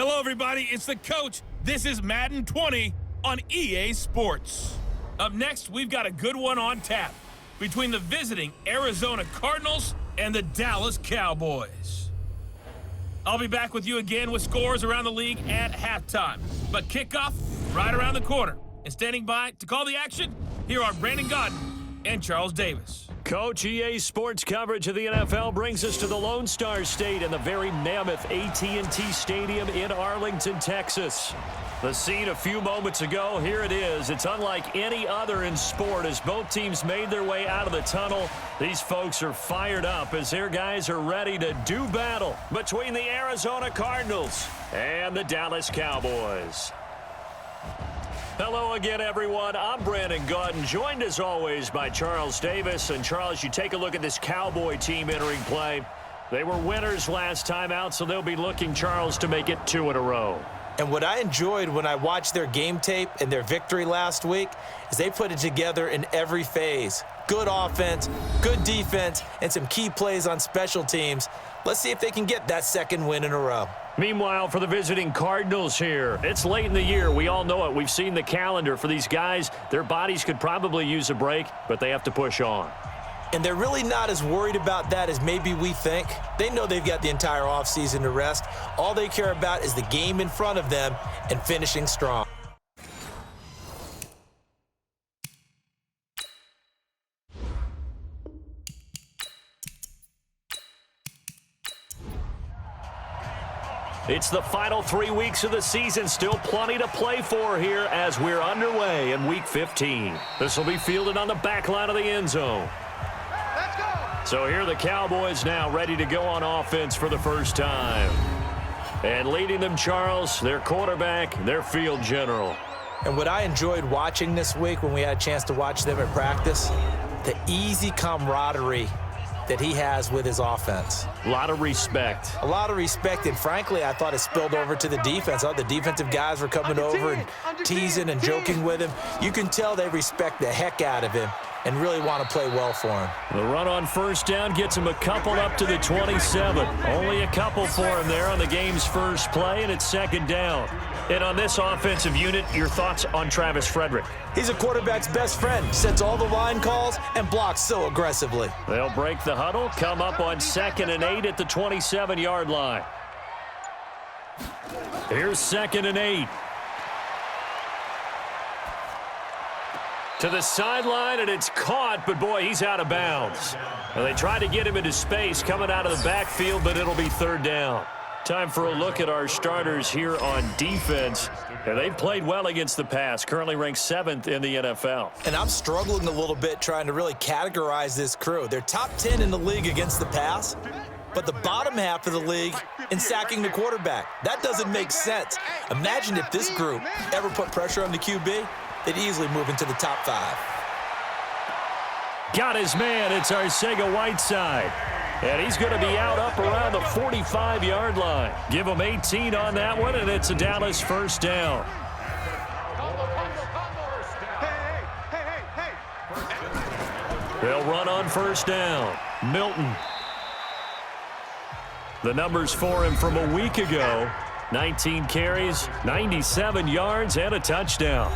Hello, everybody. It's the coach. This is Madden 20 on EA Sports. Up next, we've got a good one on tap between the visiting Arizona Cardinals and the Dallas Cowboys. I'll be back with you again with scores around the league at halftime. But kickoff right around the corner. And standing by to call the action, here are Brandon Godden and Charles Davis. Coach, EA Sports coverage of the NFL brings us to the Lone Star State and the very mammoth AT&T Stadium in Arlington, Texas. The scene a few moments ago, here it is. It's unlike any other in sport as both teams made their way out of the tunnel. These folks are fired up as their guys are ready to do battle between the Arizona Cardinals and the Dallas Cowboys. Hello again, everyone. I'm Brandon Godden, joined as always by Charles Davis. And Charles, you take a look at this Cowboy team entering play. They were winners last time out, so they'll be looking, Charles, to make it 2 in a row. And what I enjoyed when I watched their game tape and their victory last week is they put it together in every phase. Good offense, good defense, and some key plays on special teams. Let's see if they can get that second win in a row. Meanwhile, for the visiting Cardinals here, it's late in the year. We all know it. We've seen the calendar for these guys. Their bodies could probably use a break, but they have to push on. And they're really not as worried about that as maybe we think. They know they've got the entire offseason to rest. All they care about is the game in front of them and finishing strong. It's the final 3 weeks of the season. Still plenty to play for here as we're underway in Week 15. This will be fielded on the back line of the end zone. Let's go! So here are the Cowboys now ready to go on offense for the first time. And leading them, Charles, their quarterback, their field general. And what I enjoyed watching this week when we had a chance to watch them at practice, the easy camaraderie that he has with his offense. A lot of respect. A lot of respect, and frankly, I thought it spilled over to the defense. The defensive guys were coming over and teasing and joking with him. You can tell they respect the heck out of him and really want to play well for him. The run on first down gets him a couple up to the 27. Only a couple for him there on the game's first play, and it's second down. And on this offensive unit, your thoughts on Travis Frederick? He's a quarterback's best friend. Sets all the line calls and blocks so aggressively. They'll break the huddle, come up on 2nd and 8 at the 27-yard line. Here's 2nd and 8. To the sideline, and it's caught, but boy, he's out of bounds. Well, they tried to get him into space coming out of the backfield, but it'll be 3rd down. Time for a look at our starters here on defense. And they've played well against the pass, currently ranked 7th in the NFL. And I'm struggling a little bit trying to really categorize this crew. They're top 10 in the league against the pass, but the bottom half of the league in sacking the quarterback. That doesn't make sense. Imagine if this group ever put pressure on the QB, they'd easily move into the top 5. Got his man. It's Arcega-Whiteside. And he's going to be out up around the 45-yard line. Give him 18 on that one, and it's a Dallas first down. They'll run on first down. Milton. The numbers for him from a week ago. 19 carries, 97 yards, and a touchdown.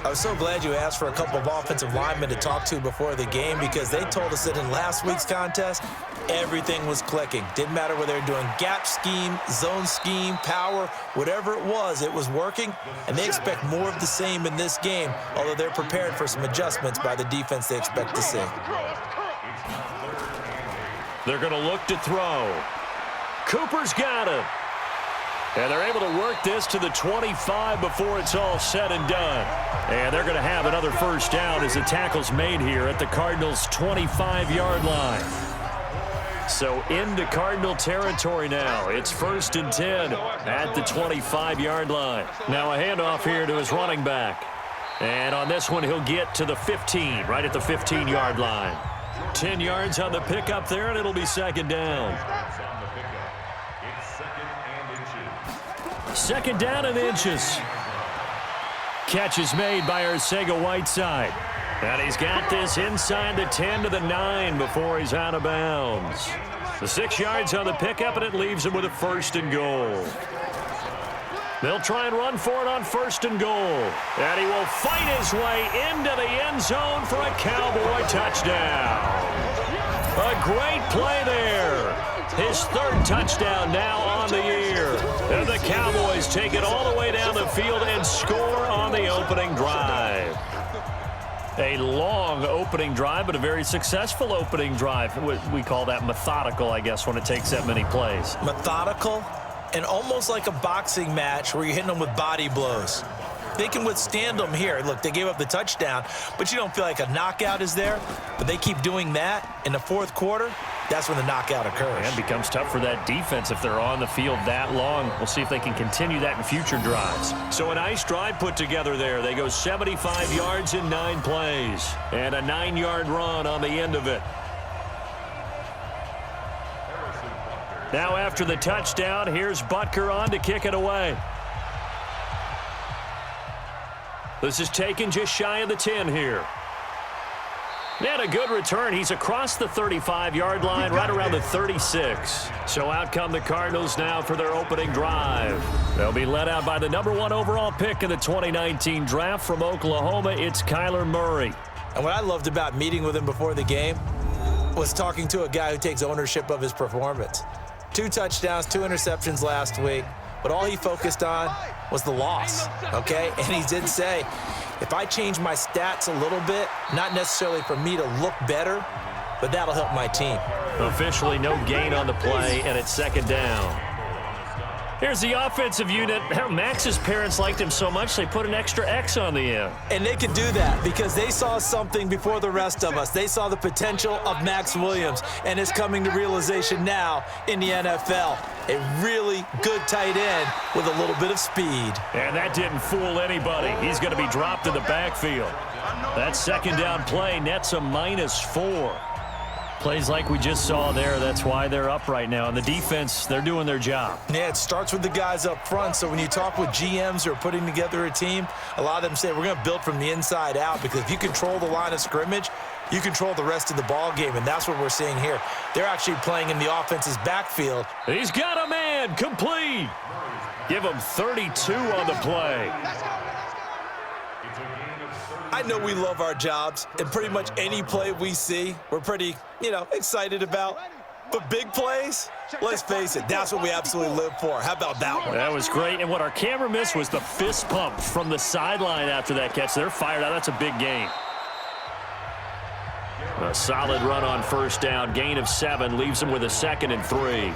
I was so glad you asked for a couple of offensive linemen to talk to before the game because they told us that in last week's contest, everything was clicking. Didn't matter whether they're doing gap scheme, zone scheme, power, whatever it was working, and they expect more of the same in this game, although they're prepared for some adjustments by the defense they expect to see. They're going to look to throw. Cooper's got him. And they're able to work this to the 25 before it's all said and done. And they're going to have another first down as the tackle's made here at the Cardinals' 25-yard line. So into Cardinal territory now. It's 1st and 10 at the 25-yard line. Now a handoff here to his running back. And on this one, he'll get to the 15, right at the 15-yard line. 10 yards on the pickup there, and it'll be 2nd down. 2nd down and inches. Catch is made by Arcega-Whiteside. And he's got this inside the 10 to the 9 before he's out of bounds. The 6 yards on the pickup, and it leaves him with a 1st and goal. They'll try and run for it on 1st and goal. And he will fight his way into the end zone for a Cowboy touchdown. A great play there. His 3rd touchdown now on the year. And the Cowboys take it all the way down the field and score on the opening drive. A long opening drive, but a very successful opening drive. We call that methodical, I guess, when it takes that many plays. Methodical and almost like a boxing match where you're hitting them with body blows. They can withstand them here. Look, they gave up the touchdown, but you don't feel like a knockout is there. But they keep doing that in the 4th quarter. That's when the knockout occurs. And it becomes tough for that defense if they're on the field that long. We'll see if they can continue that in future drives. So a nice drive put together there. They go 75 yards in 9 plays. And a 9-yard run on the end of it. Now after the touchdown, here's Butker on to kick it away. This is taken just shy of the 10 here. And a good return. He's across the 35-yard line, right around the 36. So out come the Cardinals now for their opening drive. They'll be led out by the #1 overall pick in the 2019 draft from Oklahoma. It's Kyler Murray. And what I loved about meeting with him before the game was talking to a guy who takes ownership of his performance. 2 touchdowns, 2 interceptions last week, but all he focused on was the loss, okay? And he did say, if I change my stats a little bit, not necessarily for me to look better, but that'll help my team. Officially no gain on the play, and it's 2nd down. Here's the offensive unit. Max's parents liked him so much they put an extra X on the end. And they could do that because they saw something before the rest of us. They saw the potential of Max Williams, and it's coming to realization now in the NFL. A really good tight end with a little bit of speed. And that didn't fool anybody. He's going to be dropped in the backfield. That 2nd down play nets a -4. Plays like we just saw there, that's why they're up right now. And the defense, they're doing their job. Yeah, it starts with the guys up front. So when you talk with GMs who are putting together a team, a lot of them say we're going to build from the inside out, because if you control the line of scrimmage, you control the rest of the ball game, and that's what we're seeing here. They're actually playing in the offense's backfield. He's got a man, complete. Give him 32 on the play. I know we love our jobs, and pretty much any play we see, we're pretty, excited about. But big plays, let's face it, that's what we absolutely live for. How about that one? That was great, and what our camera missed was the fist pump from the sideline after that catch. They're fired out. That's a big gain. A solid run on 1st down. Gain of 7 leaves him with a 2nd and 3.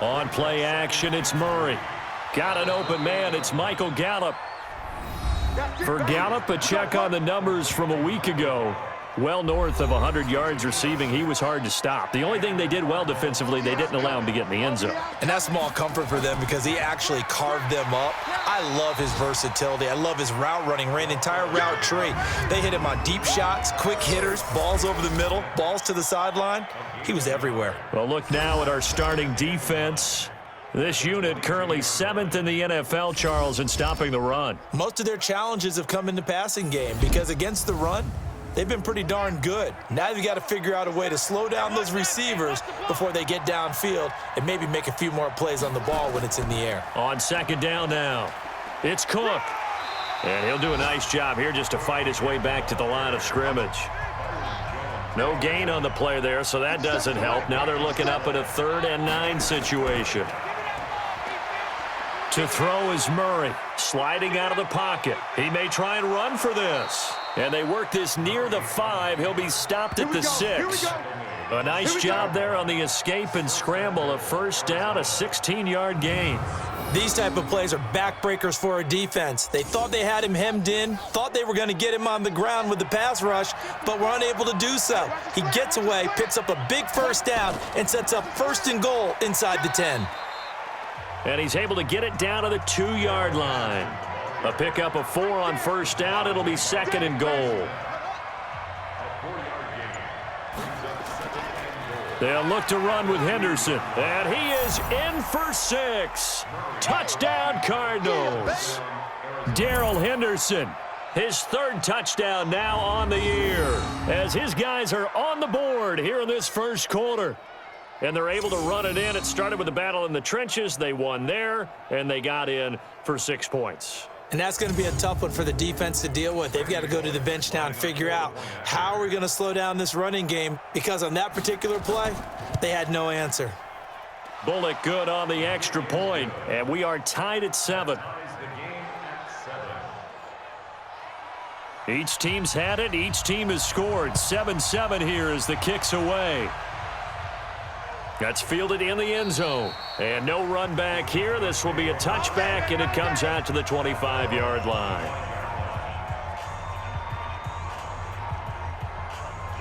On play action, it's Murray. Got an open man. It's Michael Gallup. For Gallup, a check on the numbers from a week ago. Well north of 100 yards receiving. He was hard to stop. The only thing they did well defensively, they didn't allow him to get in the end zone. And that's small comfort for them because he actually carved them up. I love his versatility. I love his route running. Ran the entire route tree. They hit him on deep shots, quick hitters, balls over the middle, balls to the sideline. He was everywhere. Well, look now at our starting defense. This unit currently 7th in the NFL, Charles, in stopping the run. Most of their challenges have come in the passing game because against the run, they've been pretty darn good. Now they've got to figure out a way to slow down those receivers before they get downfield and maybe make a few more plays on the ball when it's in the air. On 2nd down now, it's Cook. And he'll do a nice job here just to fight his way back to the line of scrimmage. No gain on the play there, so that doesn't help. Now they're looking up at a 3rd and 9 situation. To throw is Murray, sliding out of the pocket. He may try and run for this. And they work this near the 5. He'll be stopped at the 6. A nice job there on the escape and scramble. A 1st down, a 16-yard gain. These type of plays are backbreakers for a defense. They thought they had him hemmed in, thought they were going to get him on the ground with the pass rush, but were unable to do so. He gets away, picks up a big 1st down, and sets up 1st and goal inside the 10. And he's able to get it down to the 2-yard line. A pickup of 4 on 1st down. It'll be 2nd and goal. They'll look to run with Henderson. And he is in for 6. Touchdown, Cardinals. Darrell Henderson, his 3rd touchdown now on the year, as his guys are on the board here in this 1st quarter. and they're able to run it in. It started with a battle in the trenches. They won there, and they got in for 6 points. And that's going to be a tough one for the defense to deal with. They've got to go to the bench now and figure out how are we going to slow down this running game, because on that particular play, they had no answer. Bullock good on the extra point, and we are tied at 7. Each team's had it. Each team has scored. 7-7 here as the kick's away. That's fielded in the end zone. And no run back here. This will be a touchback, and it comes out to the 25-yard line.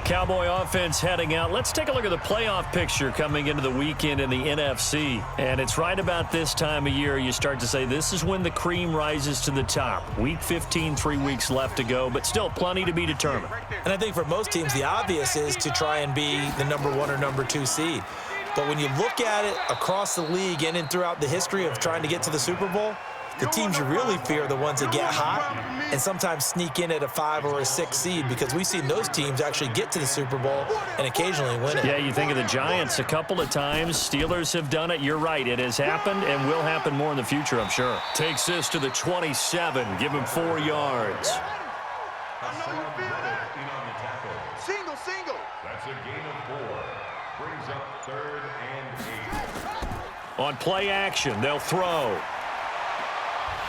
Cowboy offense heading out. Let's take a look at the playoff picture coming into the weekend in the NFC. And it's right about this time of year you start to say this is when the cream rises to the top. Week 15, 3 weeks left to go, but still plenty to be determined. And I think for most teams, the obvious is to try and be the number 1 or number 2 seed. But when you look at it across the league and in throughout the history of trying to get to the Super Bowl, the teams you really fear are the ones that get hot and sometimes sneak in at a 5 or a 6 seed, because we've seen those teams actually get to the Super Bowl and occasionally win it. Yeah, you think of the Giants a couple of times. Steelers have done it. You're right. It has happened and will happen more in the future, I'm sure. Takes this to the 27. Give him 4 yards. Single. That's a gain of 4. Brings up 3rd and 8. On play action, they'll throw.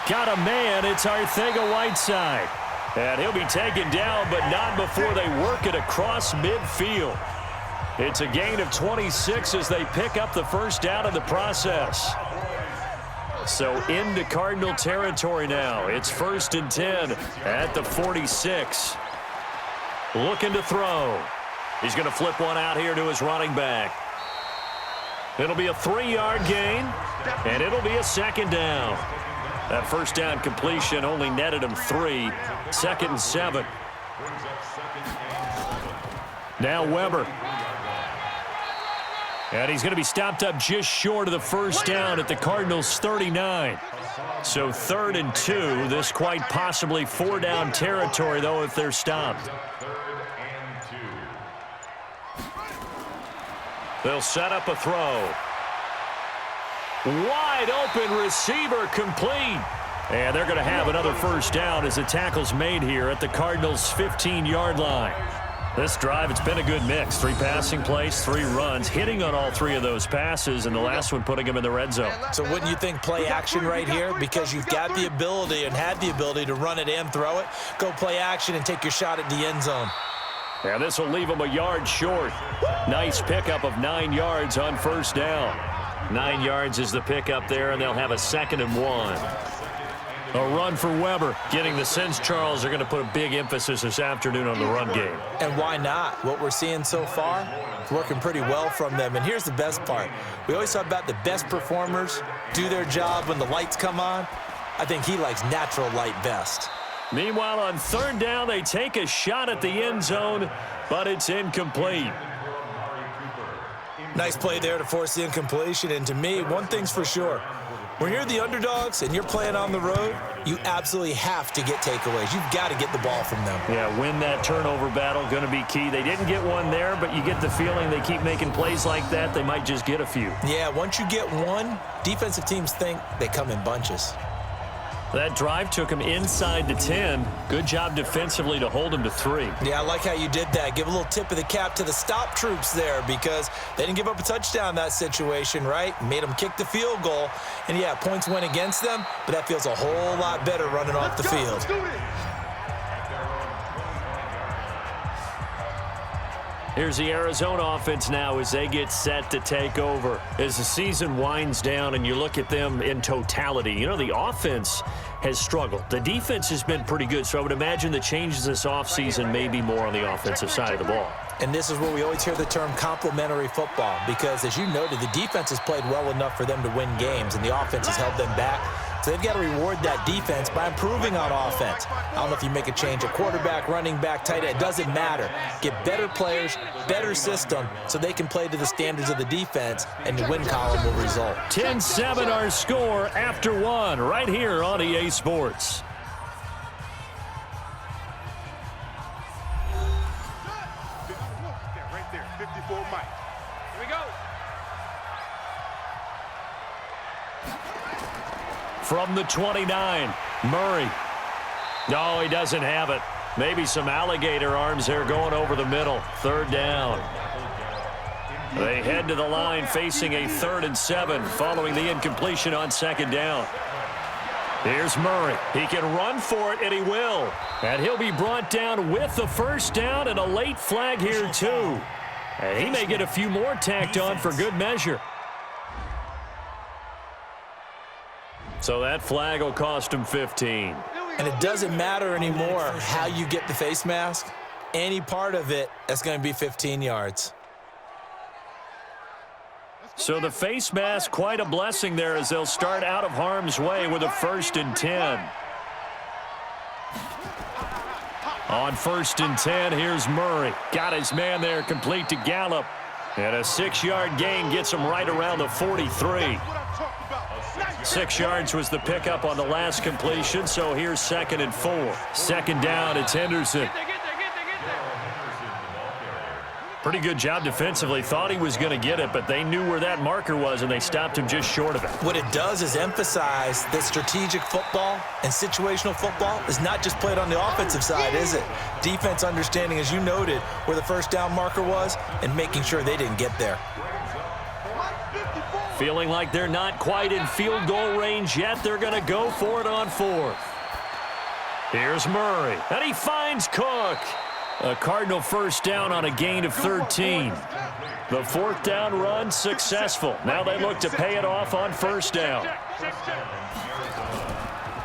Got a man. It's Arcega-Whiteside. And he'll be taken down, but not before they work it across midfield. It's a gain of 26 as they pick up the first down in the process. So into Cardinal territory now. It's 1st and 10 at the 46. Looking to throw. He's going to flip one out here to his running back. It'll be a 3-yard gain, and it'll be a 2nd down. That first down completion only netted him 3. 2nd and 7. Now Weber. And he's going to be stopped up just short of the first down at the Cardinals' 39. So 3rd and 2. This quite possibly 4-down territory, though, if they're stopped. They'll set up a throw. Wide open receiver complete. And they're going to have another first down as the tackle's made here at the Cardinals' 15-yard line. This drive, it's been a good mix. 3 passing plays, 3 runs, hitting on all 3 of those passes, and the last one putting him in the red zone. So wouldn't you think play action right here? Because you've got the ability and had the ability to run it and throw it. Go play action and take your shot at the end zone. And this will leave him a yard short. Nice pickup of 9 yards on first down. 9 yards is the pickup there, and they'll have a 2nd and 1. A run for Weber. Getting the sense Charles are going to put a big emphasis this afternoon on the run game. And why not? What we're seeing so far, it's working pretty well from them. And here's the best part. We always talk about the best performers do their job when the lights come on. I think he likes natural light best. Meanwhile, on 3rd down, they take a shot at the end zone, but it's incomplete. Nice play there to force the incompletion. And to me, one thing's for sure. When you're the underdogs and you're playing on the road, you absolutely have to get takeaways. You've got to get the ball from them. Yeah, win that turnover battle, going to be key. They didn't get one there, but you get the feeling they keep making plays like that, they might just get a few. Yeah, once you get one, defensive teams think they come in bunches. That drive took him inside the 10. Good job defensively to hold him to 3. Yeah, I like how you did that. Give a little tip of the cap to the stop troops there, because they didn't give up a touchdown in that situation, right? Made them kick the field goal. And, yeah, points went against them, but that feels a whole lot better running off the field. Here's the Arizona offense now as they get set to take over. As the season winds down and you look at them in totality, you know, the offense has struggled. The defense has been pretty good, so I would imagine the changes this offseason may be more on the offensive side of the ball. And this is where we always hear the term complementary football, because, as you noted, the defense has played well enough for them to win games, and the offense has held them back. So they've got to reward that defense by improving on offense. I don't know if you make a change at quarterback, running back, tight end. It doesn't matter. Get better players, better system, so they can play to the standards of the defense, and the win column will result. 10-7 our score after 1 right here on EA Sports. Right there, 54 Mike. Here we go. from the 29. Murray. No, he doesn't have it. Maybe some alligator arms there going over the middle. Third down. They head to the line facing a 3rd and 7 following the incompletion on 2nd down. Here's Murray. He can run for it, and he will. And he'll be brought down with the first down and a late flag here, too. And he may get a few more tacked on for good measure. So that flag will cost him 15. And it doesn't matter anymore how you get the face mask. Any part of it, that's going to be 15 yards. So the face mask, quite a blessing there as they'll start out of harm's way with a 1st and 10. On 1st and 10, here's Murray. Got his man there, complete to Gallup. And a 6-yard gain gets him right around the 43. 6 yards was the pickup on the last completion, so here's 2nd and 4. 2nd down, it's Henderson. Pretty good job defensively. Thought he was going to get it, but they knew where that marker was, and they stopped him just short of it. What it does is emphasize that strategic football and situational football is not just played on the offensive side, is it? Defense understanding, as you noted, where the first down marker was and making sure they didn't get there. Feeling like they're not quite in field goal range yet. They're going to go for it on 4th. Here's Murray, and he finds Cook. A Cardinal first down on a gain of 13. The 4th down run successful. Now they look to pay it off on 1st down.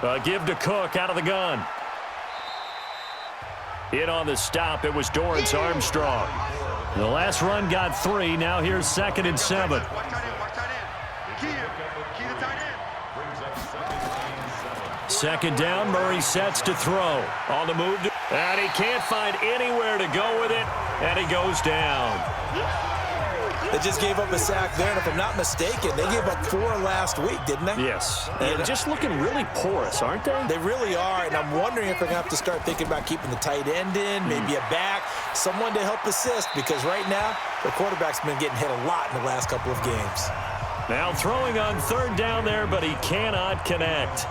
A give to Cook out of the gun. In on the stop, it was Dorrance Armstrong. The last run got 3. Now here's 2nd and 7. Second down, Murray sets to throw. On the move, and he can't find anywhere to go with it, and he goes down. They just gave up a sack there, and if I'm not mistaken, they gave up 4 last week, didn't they? Yes. And just looking really porous, aren't they? They really are, and I'm wondering if they're going to have to start thinking about keeping the tight end in, maybe a back, someone to help assist, because right now, the quarterback's been getting hit a lot in the last couple of games. Now throwing on 3rd down there, but he cannot connect.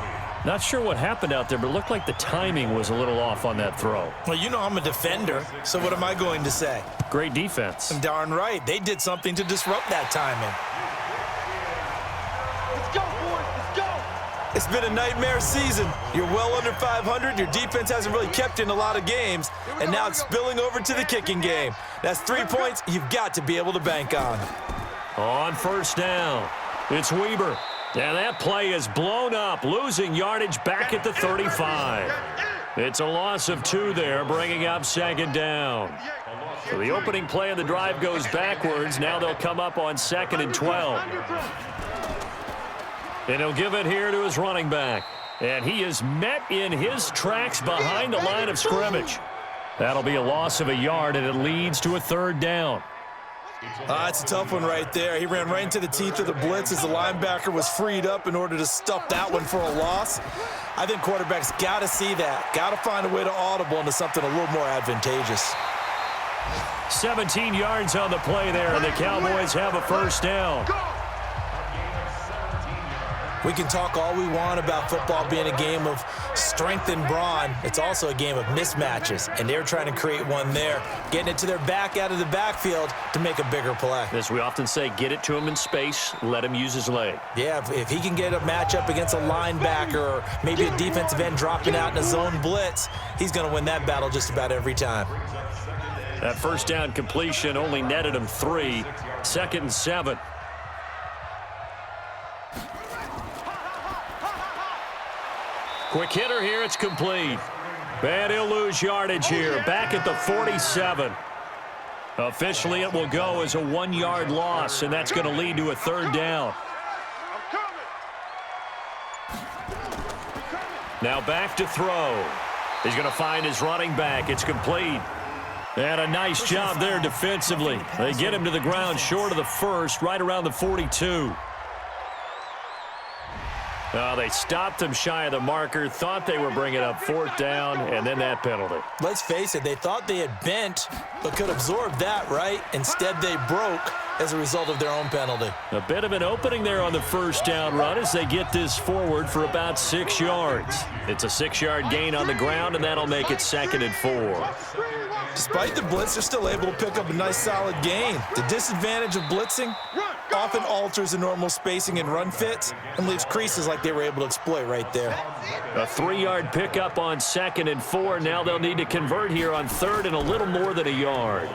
Not sure what happened out there, but it looked like the timing was a little off on that throw. Well, you know I'm a defender, so what am I going to say? Great defense. I'm darn right. They did something to disrupt that timing. Let's go, boys. Let's go. It's been a nightmare season. You're well under 500. Your defense hasn't really kept in a lot of games, and now it's spilling over to the kicking game. That's 3 points you've got to be able to bank on. On 1st down, it's Weber. And that play is blown up, losing yardage back at the 35. It's a loss of 2 there, bringing up 2nd down. So the opening play of the drive goes backwards. Now they'll come up on 2nd and 12. And he'll give it here to his running back. And he is met in his tracks behind the line of scrimmage. That'll be a loss of a yard, and it leads to a 3rd down. It's a tough one right there. He ran right into the teeth of the blitz as the linebacker was freed up in order to stuff that one for a loss. I think quarterbacks got to see that. Got to find a way to audible into something a little more advantageous. 17 yards on the play there, and the Cowboys have a 1st down. We can talk all we want about football being a game of strength and brawn. It's also a game of mismatches, and they're trying to create one there, getting it to their back out of the backfield to make a bigger play. As we often say, get it to him in space, let him use his leg. Yeah, if he can get a matchup against a linebacker or maybe a defensive end dropping out in a zone blitz, he's going to win that battle just about every time. That 1st down completion only netted him 3. 2nd and 7. Quick hitter here, it's complete. And he'll lose yardage here, back at the 47. Officially, it will go as a 1-yard loss, and that's going to lead to a 3rd down. Now back to throw. He's going to find his running back. It's complete. And a nice job there defensively. They get him to the ground short of the 1st, right around the 42. They stopped him shy of the marker, thought they were bringing up 4th down, and then that penalty. Let's face it, they thought they had bent, but could absorb that, right? Instead, they broke. as a result of their own penalty. A bit of an opening there on the first down run as they get this forward for about 6 yards. It's a 6-yard gain on the ground, and that'll make it 2nd and 4. Despite the blitz, they're still able to pick up a nice solid gain. The disadvantage of blitzing often alters the normal spacing and run fits and leaves creases like they were able to exploit right there. A 3-yard pickup on 2nd and 4. Now they'll need to convert here on 3rd and a little more than a yard.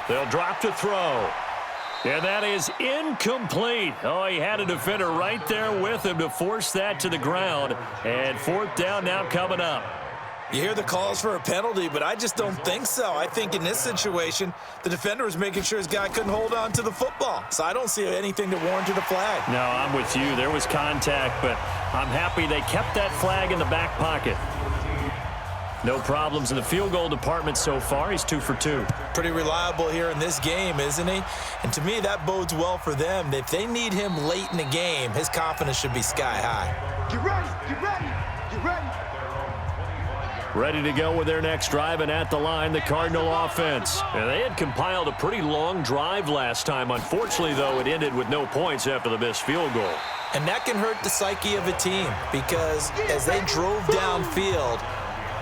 They'll drop to throw. And that is incomplete. Oh, he had a defender right there with him to force that to the ground. And 4th down now coming up. You hear the calls for a penalty, but I just don't think so. I think in this situation, the defender was making sure his guy couldn't hold on to the football. So I don't see anything that warranted a flag. No, I'm with you. There was contact, but I'm happy they kept that flag in the back pocket. No problems in the field goal department so far. He's 2 for 2. Pretty reliable here in this game, isn't he? And to me, that bodes well for them. If they need him late in the game, his confidence should be sky high. Get ready, get ready, get ready. Ready to go with their next drive, and at the line, the Cardinal offense. And they had compiled a pretty long drive last time. Unfortunately, though, it ended with no points after the missed field goal. And that can hurt the psyche of a team because as they drove downfield,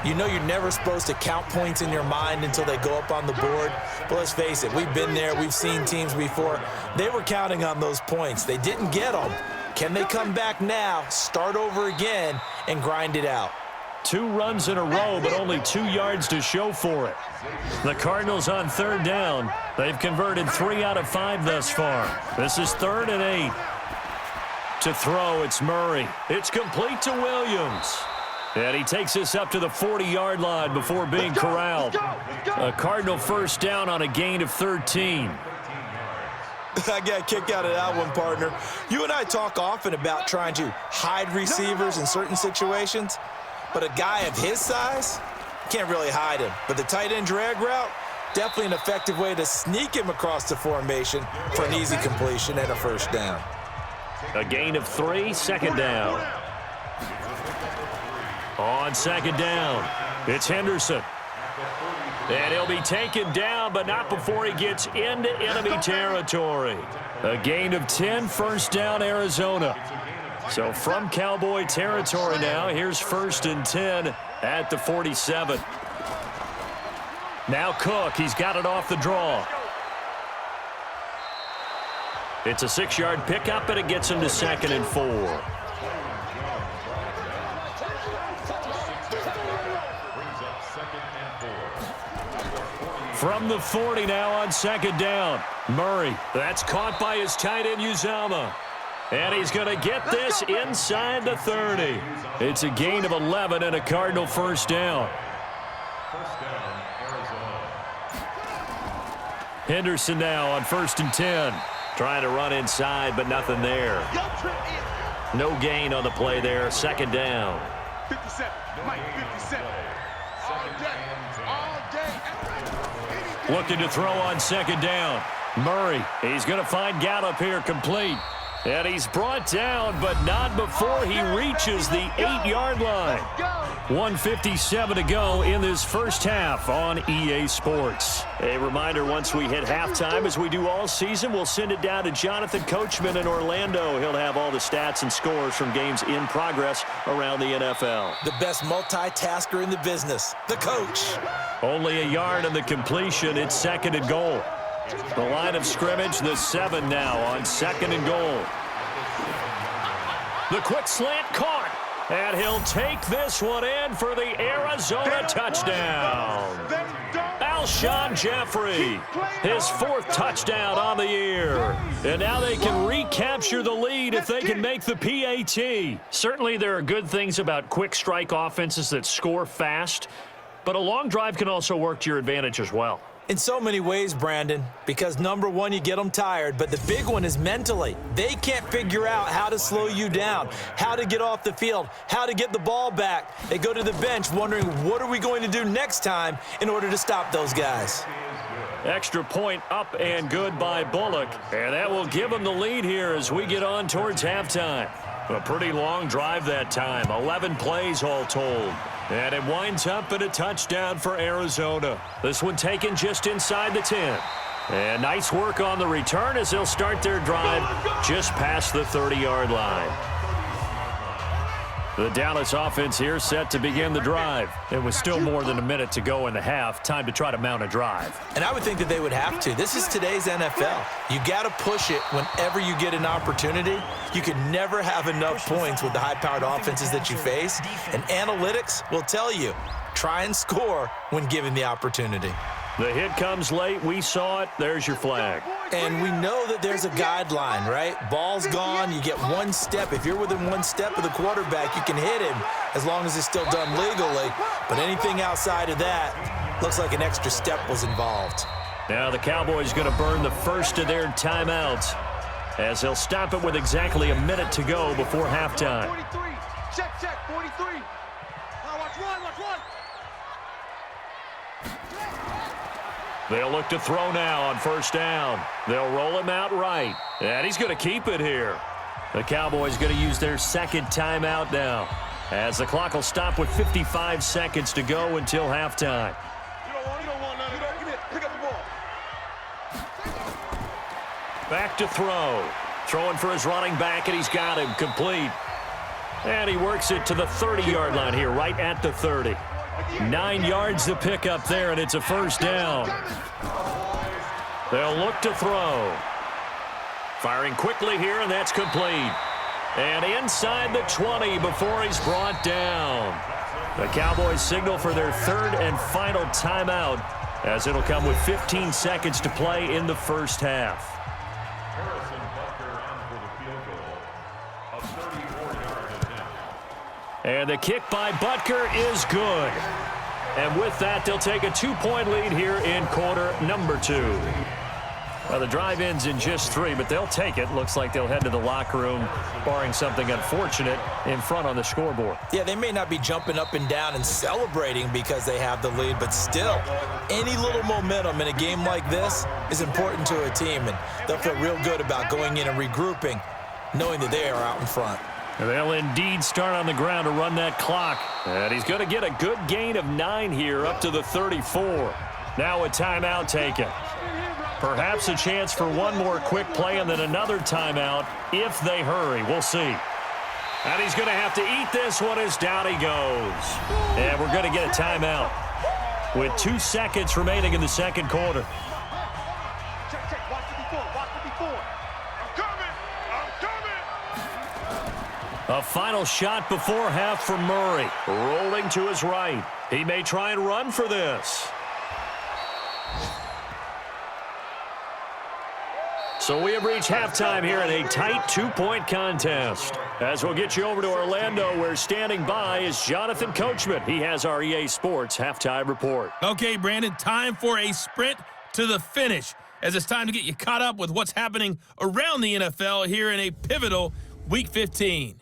you know you're never supposed to count points in your mind until they go up on the board. But let's face it, we've been there. We've seen teams before. They were counting on those points. They didn't get them. Can they come back now, start over again, and grind it out? 2 runs in a row, but only 2 yards to show for it. The Cardinals on 3rd down. They've converted 3 out of 5 thus far. This is 3rd and 8. To throw, it's Murray. It's complete to Williams. And he takes this up to the 40-yard line before being corralled. A Cardinal first down on a gain of 13. I got a kick out of that one, partner. You and I talk often about trying to hide receivers in certain situations. But a guy of his size, can't really hide him. But the tight end drag route, definitely an effective way to sneak him across the formation for an easy completion and a first down. A gain of 3, 2nd down. On 2nd down, it's Henderson. And he'll be taken down, but not before he gets into enemy territory. A gain of 10, 1st down, Arizona. So from Cowboy territory now, here's 1st and 10 at the 47. Now Cook, he's got it off the draw. It's a 6-yard pickup, and it gets him to 2nd and 4. From the 40 now on 2nd down. Murray, that's caught by his tight end Uzama. And he's going to get this inside the 30. It's a gain of 11 and a Cardinal first down. Henderson now on 1st and 10. Trying to run inside, but nothing there. No gain on the play there. 2nd down. 57, Mike, 57. All day. Looking to throw on 2nd down. Murray, he's going to find Gallup here complete. And he's brought down, but not before he reaches the 8-yard line. 1:57 to go in this first half on EA Sports. A reminder, once we hit halftime, as we do all season, we'll send it down to Jonathan Coachman in Orlando. He'll have all the stats and scores from games in progress around the NFL. The best multitasker in the business, the coach. Only a yard on the completion. It's 2nd and goal. The line of scrimmage, the 7 now on 2nd and goal. The quick slant caught, and he'll take this one in for the Arizona touchdown. Alshon Jeffrey, his 4th touchdown on the year. And now they can recapture the lead if they can make the PAT. Certainly there are good things about quick strike offenses that score fast, but a long drive can also work to your advantage as well. In so many ways, Brandon, because number one, you get them tired, but the big one is mentally. They can't figure out how to slow you down, how to get off the field, how to get the ball back. They go to the bench wondering, what are we going to do next time in order to stop those guys? Extra point up and good by Bullock, and that will give them the lead here as we get on towards halftime. A pretty long drive that time, 11 plays all told. And it winds up in a touchdown for Arizona. This one taken just inside the 10. And nice work on the return as they'll start their drive just past the 30-yard line. The Dallas offense here set to begin the drive. It was still more than a minute to go in the half. Time to try to mount a drive. And I would think that they would have to. This is today's NFL. You got to push it whenever you get an opportunity. You can never have enough points with the high-powered offenses that you face. And analytics will tell you, try and score when given the opportunity. The hit comes late. We saw it. There's your flag. And we know that there's a guideline, right? Ball's gone. You get one step. If you're within one step of the quarterback, you can hit him as long as it's still done legally. But anything outside of that, looks like an extra step was involved. Now the Cowboys going to burn the first of their timeouts as they'll stop it with exactly a minute to go before halftime. 43. Check, 43. Now watch one. They'll look to throw now on first down. They'll roll him out right. And he's going to keep it here. The Cowboys going to use their second timeout now, as the clock will stop with 55 seconds to go until halftime. You don't want none. Get it. Pick up the ball. Back to throw. Throwing for his running back, and he's got him complete. And he works it to the 30-yard line here, right at the 30. 9 yards to pick up there, and it's a first down. They'll look to throw. Firing quickly here, and that's complete. And inside the 20 before he's brought down. The Cowboys signal for their third and final timeout, as it'll come with 15 seconds to play in the first half. And the kick by Butker is good. And with that, they'll take a 2-point lead here in quarter number 2. Well, the drive ends in just 3, but they'll take it. Looks like they'll head to the locker room, barring something unfortunate, in front on the scoreboard. Yeah, they may not be jumping up and down and celebrating because they have the lead, but still, any little momentum in a game like this is important to a team, and they'll feel real good about going in and regrouping, knowing that they are out in front. They'll indeed start on the ground to run that clock. And he's going to get a good gain of 9 here up to the 34. Now a timeout taken. Perhaps a chance for one more quick play and then another timeout if they hurry. We'll see. And he's going to have to eat this one as down he goes. And we're going to get a timeout with 2 seconds remaining in the second quarter. Check. Watch 54. I'm coming. A final shot before half from Murray. Rolling to his right. He may try and run for this. So we have reached halftime here in a tight 2-point contest. As we'll get you over to Orlando, where standing by is Jonathan Coachman. He has our EA Sports halftime report. Okay, Brandon, time for a sprint to the finish, as it's time to get you caught up with what's happening around the NFL here in a pivotal Week 15.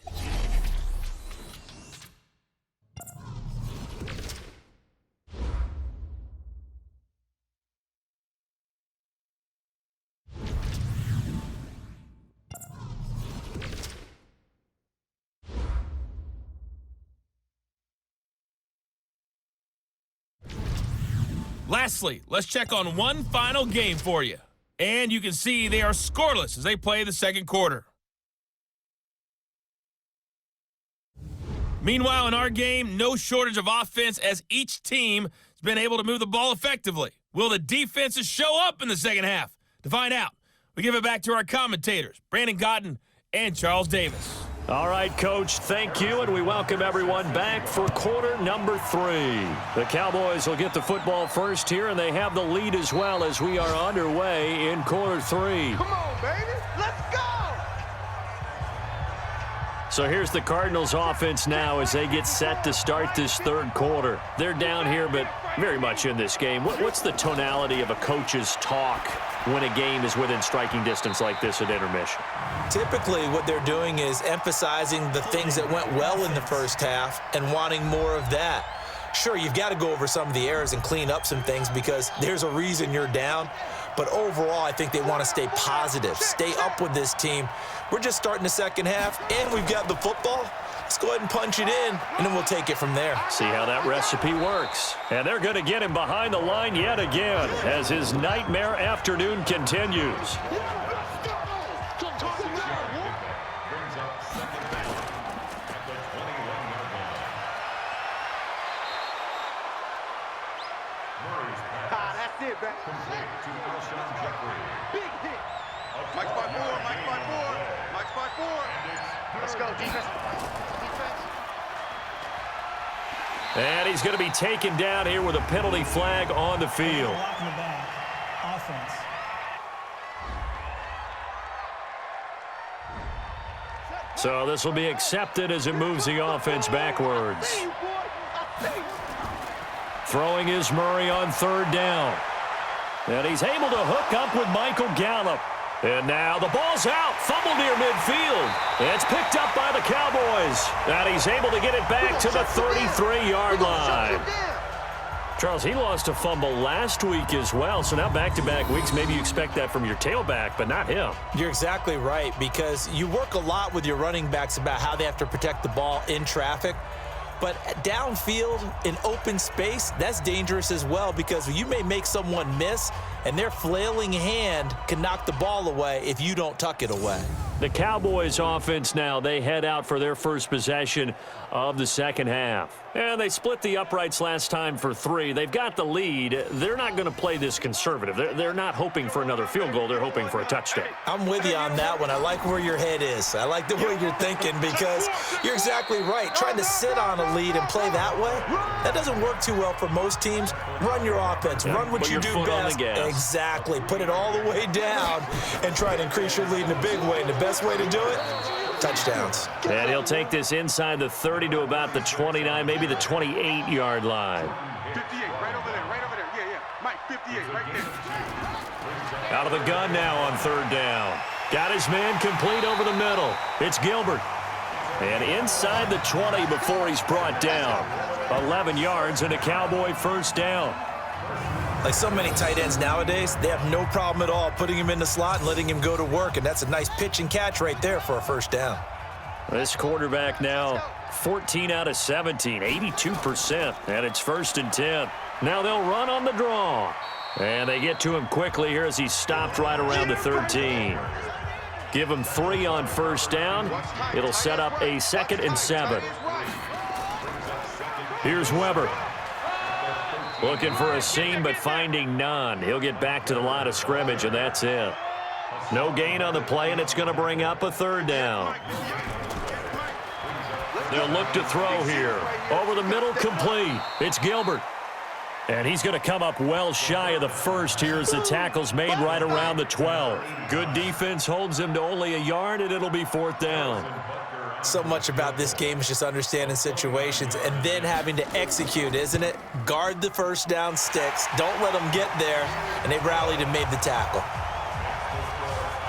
Lastly, let's check on one final game for you. And you can see they are scoreless as they play the second quarter. Meanwhile, in our game, no shortage of offense as each team has been able to move the ball effectively. Will the defenses show up in the second half? To find out, we give it back to our commentators, Brandon Cotton and Charles Davis. All right, Coach, thank you, and we welcome everyone back for quarter number 3. The Cowboys will get the football first here, and they have the lead as well as we are underway in quarter 3. Come on, baby. Let's go. So here's the Cardinals offense now as they get set to start this third quarter. They're down here, but very much in this game. What's the tonality of a coach's talk when a game is within striking distance like this at intermission? Typically, what they're doing is emphasizing the things that went well in the first half and wanting more of that. Sure, you've got to go over some of the errors and clean up some things because there's a reason you're down. But overall, I think they want to stay positive, stay up with this team. We're just starting the second half, and we've got the football. Let's go ahead and punch it in, and then we'll take it from there. See how that recipe works. And they're going to get him behind the line yet again as his nightmare afternoon continues. That's it, back. Big hit. Mike's by four, Mike's by four, Mike's by four. Let's go, defense. Defense. And he's going to be taken down here with a penalty flag on the field. Block in the back. Offense. So this will be accepted as it moves the offense backwards. Throwing is Murray on third down. And he's able to hook up with Michael Gallup. And now the ball's out. Fumble near midfield. It's picked up by the Cowboys. And he's able to get it back to the 33-yard line. Charles, he lost a fumble last week as well. So now back-to-back weeks, maybe you expect that from your tailback, but not him. You're exactly right, because you work a lot with your running backs about how they have to protect the ball in traffic. But downfield in open space, that's dangerous as well, because you may make someone miss, and their flailing hand can knock the ball away if you don't tuck it away. The Cowboys offense now, they head out for their first possession of the second half. And they split the uprights last time for 3. They've got the lead. They're not going to play this conservative. They're not hoping for another field goal. They're hoping for a touchdown. I'm with you on that one. I like where your head is. I like the way you're thinking, because you're exactly right. Trying to sit on a lead and play that way, that doesn't work too well for most teams. Run your offense. Yeah, run what you do best. Exactly. Put it all the way down and try to increase your lead in a big way. And the best way to do it, touchdowns. And he'll take this inside the 30 to about the 29, maybe the 28-yard line. 58, right over there, right over there. Yeah, yeah. Mike, 58, right there. Out of the gun now on third down. Got his man complete over the middle. It's Gilbert. And inside the 20 before he's brought down. 11 yards and a Cowboy first down. Like so many tight ends nowadays, they have no problem at all putting him in the slot and letting him go to work, and that's a nice pitch and catch right there for a first down. This quarterback now 14 out of 17, 82%, and it's 1st and 10. Now they'll run on the draw. And they get to him quickly here as he's stopped right around the 13. Give him 3 on first down. It'll set up a 2nd and 7. Here's Weber. Looking for a seam, but finding none. He'll get back to the line of scrimmage, and that's it. No gain on the play, and it's going to bring up a 3rd down. They'll look to throw here. Over the middle, complete. It's Gilbert. And he's going to come up well shy of the first here as the tackle's made right around the 12. Good defense holds him to only a yard, and it'll be 4th down. So much about this game is just understanding situations and then having to execute, isn't it? Guard the first down sticks. Don't let them get there. And they rallied and made the tackle.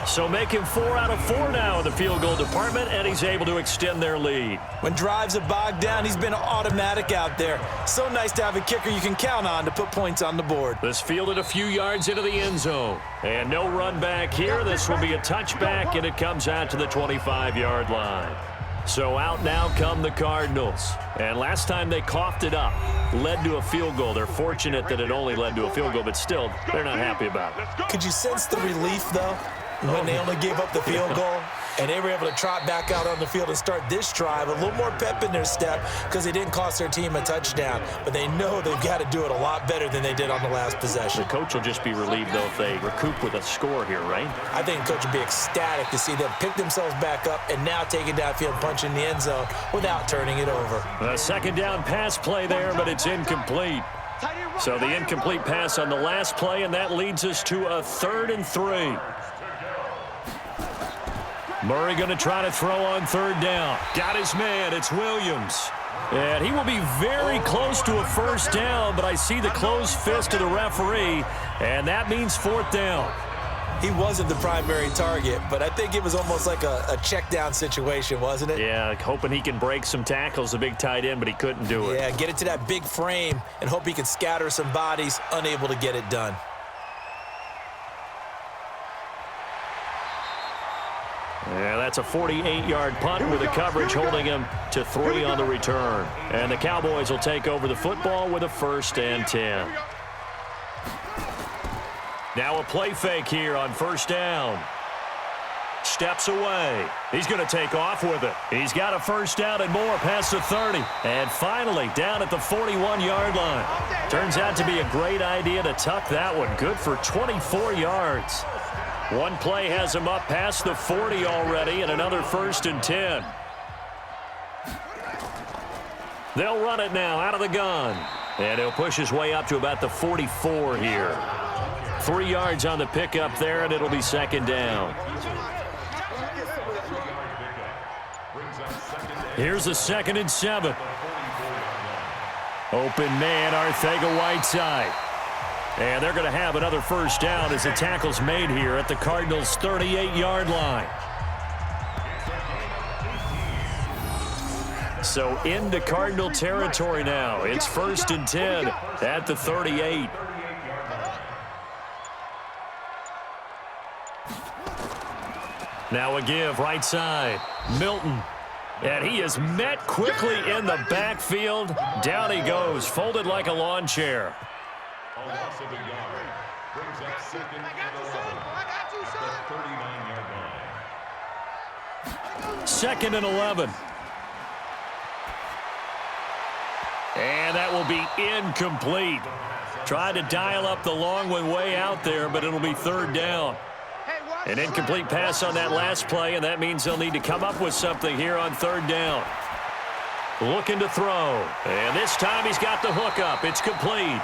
So make him 4 out of 4 now in the field goal department, and he's able to extend their lead. When drives are bogged down, he's been automatic out there. So nice to have a kicker you can count on to put points on the board. This fielded a few yards into the end zone. And no run back here. This will be a touchback, and it comes out to the 25-yard line. So out now come the Cardinals. And last time they coughed it up, led to a field goal. They're fortunate that it only led to a field goal, but still, they're not happy about it. Could you sense the relief, though, when they only gave up the field goal and they were able to trot back out on the field and start this drive? A little more pep in their step because they didn't cost their team a touchdown, but they know they've got to do it a lot better than they did on the last possession. The coach will just be relieved, though, if they recoup with a score here, right? I think the coach will be ecstatic to see them pick themselves back up and now take it downfield, punch in the end zone without turning it over. A 2nd down pass play there, but it's incomplete. So the incomplete pass on the last play, and that leads us to a 3rd and 3. Murray going to try to throw on 3rd down. Got his man. It's Williams. And he will be very close to a first down, but I see the closed fist of the referee, and that means 4th down. He wasn't the primary target, but I think it was almost like a check down situation, wasn't it? Yeah, hoping he can break some tackles, the big tight end, but he couldn't do it. Yeah, get it to that big frame and hope he can scatter some bodies, unable to get it done. Yeah, that's a 48-yard punt with the coverage holding him to 3 on the return. And the Cowboys will take over the football with a 1st and 10. Now a play fake here on 1st down. Steps away. He's going to take off with it. He's got a 1st down and more past the 30. And finally down at the 41-yard line. Turns out to be a great idea to tuck that one. Good for 24 yards. One play has him up past the 40 already and another 1st and 10. They'll run it now out of the gun. And he'll push his way up to about the 44 here. 3 yards on the pickup there, and it'll be 2nd down. Here's a 2nd and 7. Open man, Arcega-Whiteside. And they're going to have another 1st down as the tackle's made here at the Cardinals' 38-yard line. So into Cardinal territory now. It's 1st and 10 at the 38. Now a give right side. Milton. And he is met quickly in the backfield. Down he goes, folded like a lawn chair. A loss of a yard brings up 2nd and 11 at the 39-yard line. 2nd and 11. And that will be incomplete. Tried to dial up the long one way out there, but it'll be 3rd down. An incomplete pass on that last play, and that means they'll need to come up with something here on 3rd down. Looking to throw. And this time he's got the hook up. It's complete.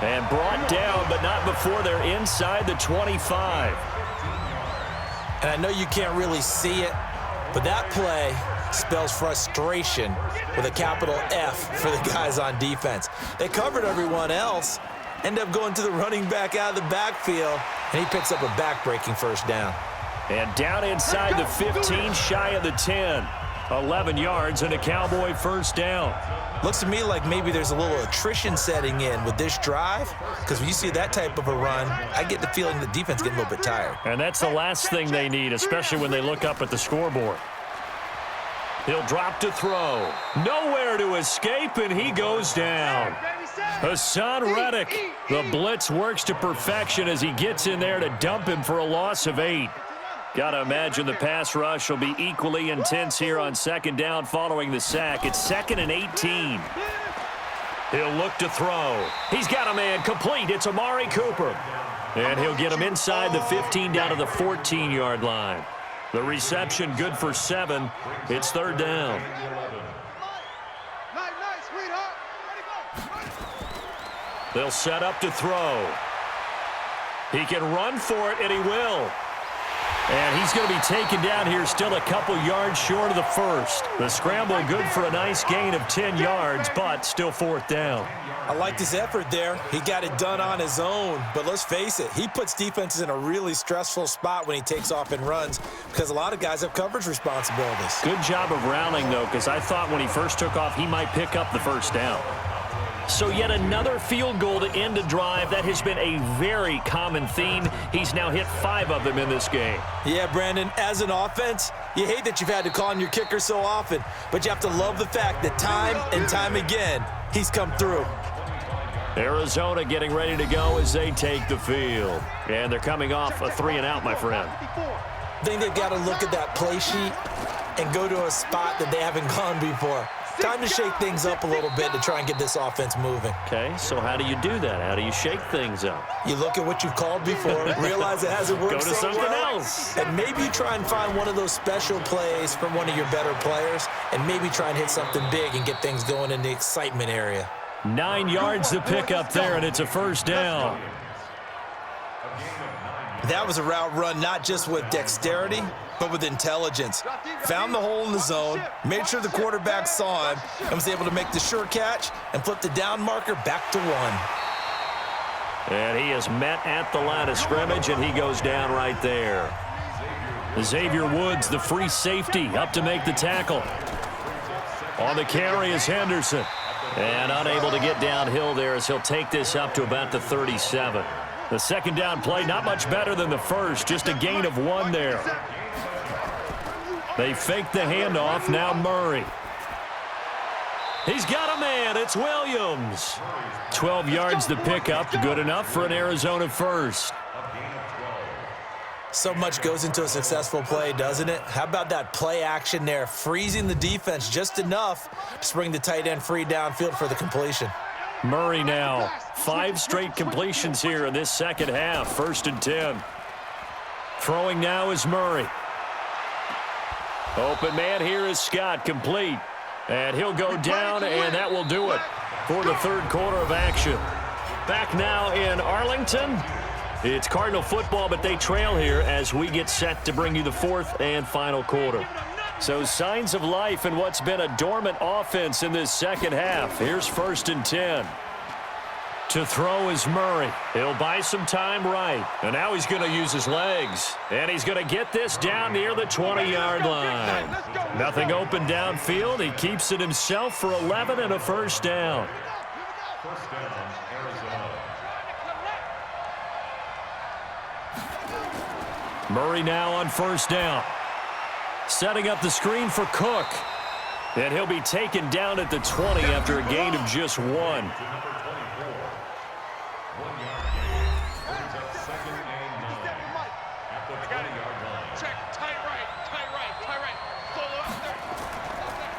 And brought down, but not before they're inside the 25. And I know you can't really see it, but that play spells frustration with a capital F for the guys on defense. They covered everyone else, end up going to the running back out of the backfield, and he picks up a back-breaking 1st down. And down inside the 15, shy of the 10. 11 yards and a Cowboy 1st down. Looks to me like maybe there's a little attrition setting in with this drive, because when you see that type of a run, I get the feeling the defense getting a little bit tired. And that's the last thing they need, especially when they look up at the scoreboard. He'll drop to throw. Nowhere to escape, and he goes down. Hassan Reddick. The blitz works to perfection as he gets in there to dump him for a loss of 8. Got to imagine the pass rush will be equally intense here on 2nd down following the sack. It's 2nd and 18. He'll look to throw. He's got a man complete. It's Amari Cooper. And he'll get him inside the 15 down to the 14-yard line. The reception good for 7. It's 3rd down. They'll set up to throw. He can run for it, and he will. And he's going to be taken down here still a couple yards short of the 1st. The scramble good for a nice gain of 10 yards, but still 4th down. I like his effort there. He got it done on his own. But let's face it, he puts defenses in a really stressful spot when he takes off and runs because a lot of guys have coverage responsibilities. Good job of rounding, though, because I thought when he first took off, he might pick up the 1st down. So yet another field goal to end a drive. That has been a very common theme. He's now hit 5 of them in this game. Yeah, Brandon, as an offense, you hate that you've had to call on your kicker so often, but you have to love the fact that time and time again, he's come through. Arizona getting ready to go as they take the field. And they're coming off a 3-and-out, my friend. I think they've got to look at that play sheet and go to a spot that they haven't gone before. Time to shake things up a little bit to try and get this offense moving. Okay, so how do you do that? How do you shake things up? You look at what you've called before, realize it hasn't worked so so something well, else. and maybe you try and find one of those special plays from one of your better players, and maybe try and hit something big and get things going in the excitement area. 9 yards to pick up there, and it's a 1st down. That was a route run not just with dexterity, but with intelligence. Found the hole in the zone, made sure the quarterback saw him, and was able to make the sure catch and flip the down marker back to 1. And he is met at the line of scrimmage, and he goes down right there. Xavier Woods, the free safety, up to make the tackle. On the carry is Henderson. And unable to get downhill there as he'll take this up to about the 37. The 2nd down play, not much better than the first, just a gain of 1 there. They fake the handoff. Now Murray. He's got a man. It's Williams. 12 yards to pick up. Good enough for an Arizona first. So much goes into a successful play, doesn't it? How about that play action there, freezing the defense just enough to bring the tight end free downfield for the completion. Murray now. 5 straight completions here in this second half. 1st and 10. Throwing now is Murray. Open man here is Scott, complete. And he'll go down, and that will do it for the third quarter of action. Back now in Arlington. It's Cardinal football, but they trail here as we get set to bring you the fourth and final quarter. So signs of life in what's been a dormant offense in this second half. Here's 1st and 10. To throw is Murray. He'll buy some time right. And now he's going to use his legs. And he's going to get this down near the 20-yard line. Nothing open downfield. He keeps it himself for 11 and a first down. First down, Arizona. Murray now on 1st down. Setting up the screen for Cook. And he'll be taken down at the 20 after a gain of just 1.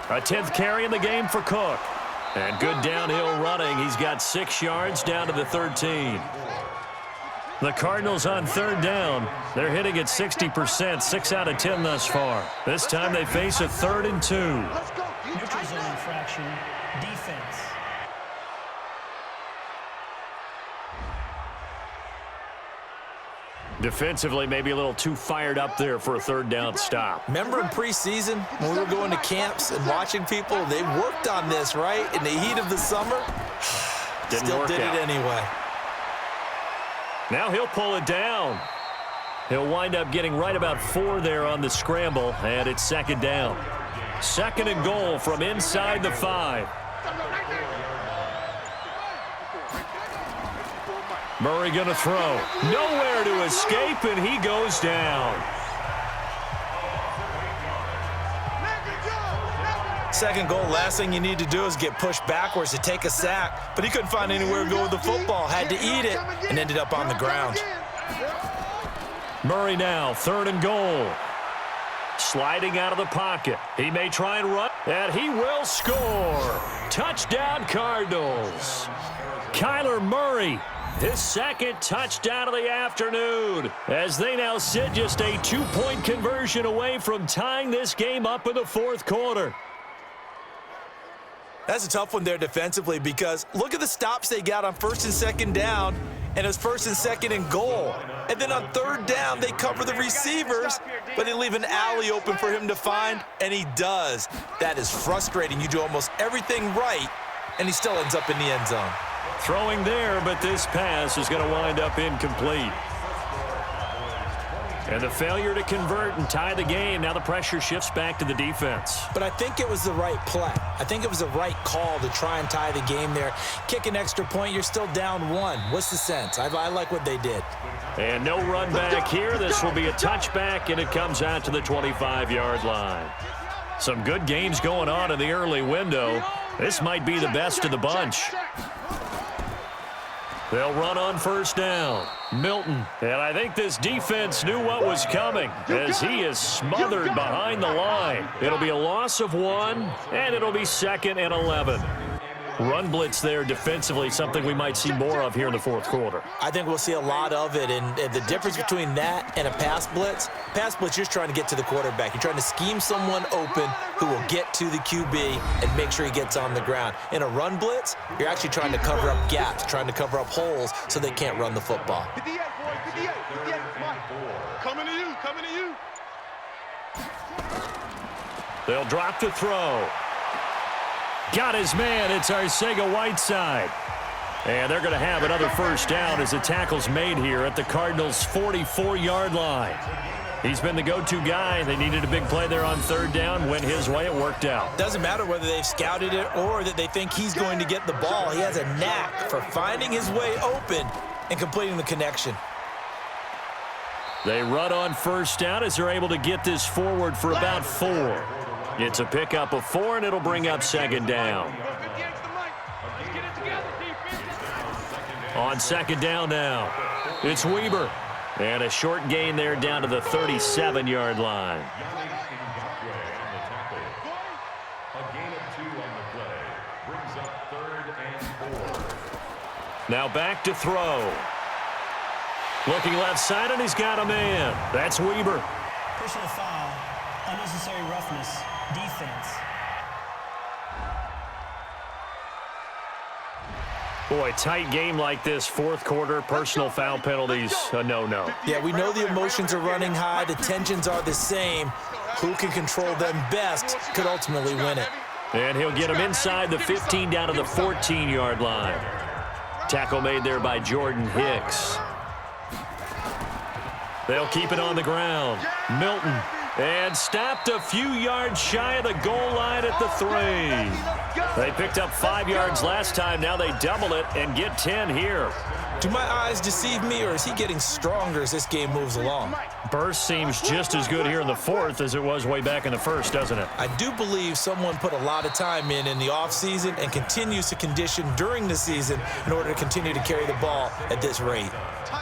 A 10th carry in the game for Cook. And good downhill running. He's got 6 yards down to the 13. The Cardinals on 3rd down. They're hitting at 60%, 6 out of 10 thus far. This time they face a 3rd and 2. Neutral zone infraction, defense. Defensively, maybe a little too fired up there for a 3rd down stop. Remember in preseason when we were going to camps and watching people, they worked on this, right? In the heat of the summer, still did it anyway. Now he'll pull it down. He'll wind up getting right about 4 there on the scramble, and it's 2nd down. 2nd and goal from inside the 5. Murray going to throw. Nowhere to escape, and he goes down. 2nd goal, last thing you need to do is get pushed backwards to take a sack. But he couldn't find anywhere to go with the football. Had to eat it and ended up on the ground. Murray now, 3rd and goal. Sliding out of the pocket. He may try and run, and he will score. Touchdown, Cardinals. Kyler Murray, his 2nd touchdown of the afternoon, as they now sit just a 2-point conversion away from tying this game up in the 4th quarter. That's a tough one there defensively because look at the stops they got on 1st and 2nd down, and it's 1st and 2nd and goal. And then on 3rd down, they cover the receivers, but they leave an alley open for him to find, and he does. That is frustrating. You do almost everything right, and he still ends up in the end zone. Throwing there, but this pass is going to wind up incomplete. And the failure to convert and tie the game. Now the pressure shifts back to the defense. But I think it was the right play. I think it was the right call to try and tie the game there. Kick an extra point, you're still down 1. What's the sense? I like what they did. And no run back here. This will be a touchback, and it comes out to the 25-yard line. Some good games going on in the early window. This might be the best of the bunch. They'll run on 1st down. Milton. And I think this defense knew what was coming as he is smothered behind the line. It'll be a loss of 1, and it'll be 2nd and 11. Run blitz there defensively, something we might see more of here in the 4th quarter. I think we'll see a lot of it, and the difference between that and a pass blitz, you're just trying to get to the quarterback. You're trying to scheme someone open who will get to the QB and make sure he gets on the ground. In a run blitz, you're actually trying to cover up gaps, trying to cover up holes so they can't run the football. 58, boy, 58, 58, coming to you, coming to you. They'll drop to throw. Got his man. It's Arcega-Whiteside. And they're going to have another first down as the tackle's made here at the Cardinals' 44-yard line. He's been the go-to guy. They needed a big play there on 3rd down. Went his way. It worked out. Doesn't matter whether they've scouted it or that they think he's going to get the ball. He has a knack for finding his way open and completing the connection. They run on first down as they're able to get this forward for about 4. It's a pickup of 4, and it'll bring up second down. On second down now, it's Weber. And a short gain there down to the 37-yard line. Now back to throw. Looking left side, and he's got a man. That's Weber. Personal foul, unnecessary roughness, defense. Boy, tight game like this, fourth quarter, personal foul penalties, a no-no. Yeah, we know the emotions are running high. The tensions are the same. Who can control them best could ultimately win it. And he'll get him inside the 15 down to the 14-yard line. Tackle made there by Jordan Hicks. They'll keep it on the ground. Milton. And stopped a few yards shy of the goal line at the 3. They picked up 5 yards last time. Now they double it and get 10 here. Do my eyes deceive me, or is he getting stronger as this game moves along? Burst seems just as good here in the fourth as it was way back in the first, doesn't it? I do believe someone put a lot of time in the offseason and continues to condition during the season in order to continue to carry the ball at this rate.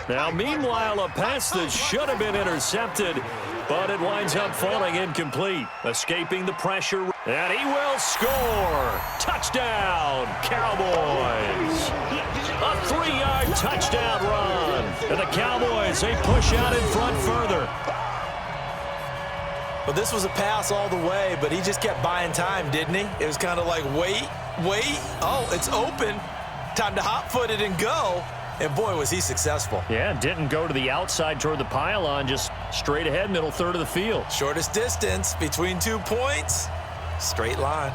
Now, meanwhile, a pass that should have been intercepted, but it winds up falling incomplete, escaping the pressure, and he will score. Touchdown, Cowboys. A 3-yard touchdown run. And the Cowboys, they push out in front further. Well, this was a pass all the way, but he just kept buying time, didn't he? It was kind of like, wait. Oh, it's open. Time to hot-foot it and go. And, boy, was he successful. Yeah, didn't go to the outside toward the pylon, just straight ahead, middle third of the field. Shortest distance between 2 points. Straight line.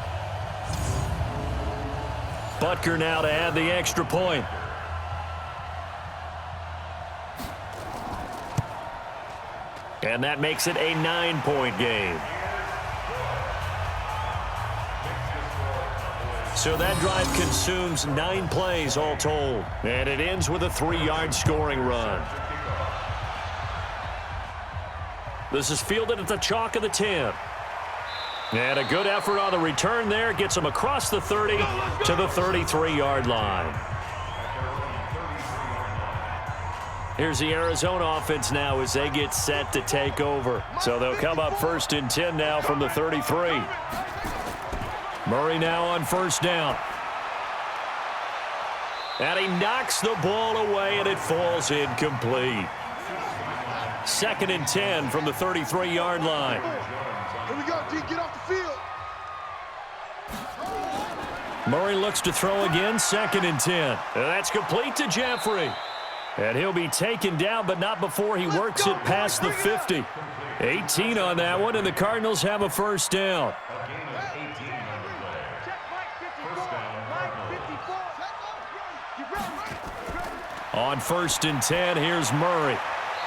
Butker now to add the extra point. And that makes it a 9-point game. So that drive consumes 9 plays all told. And it ends with a 3-yard scoring run. This is fielded at the chalk of the 10. And a good effort on the return there. Gets him across the 30 to the 33-yard line. Here's the Arizona offense now as they get set to take over. So they'll come up 1st and 10 now from the 33. Murray now on first down. And he knocks the ball away, and it falls incomplete. 2nd and 10 from the 33-yard line. Here we go, D. Get off the field. Murray looks to throw again, 2nd and 10. And that's complete to Jeffrey. And he'll be taken down, but not before he works it past the 50. 18 on that one, and the Cardinals have a first down. On 1st and 10, here's Murray.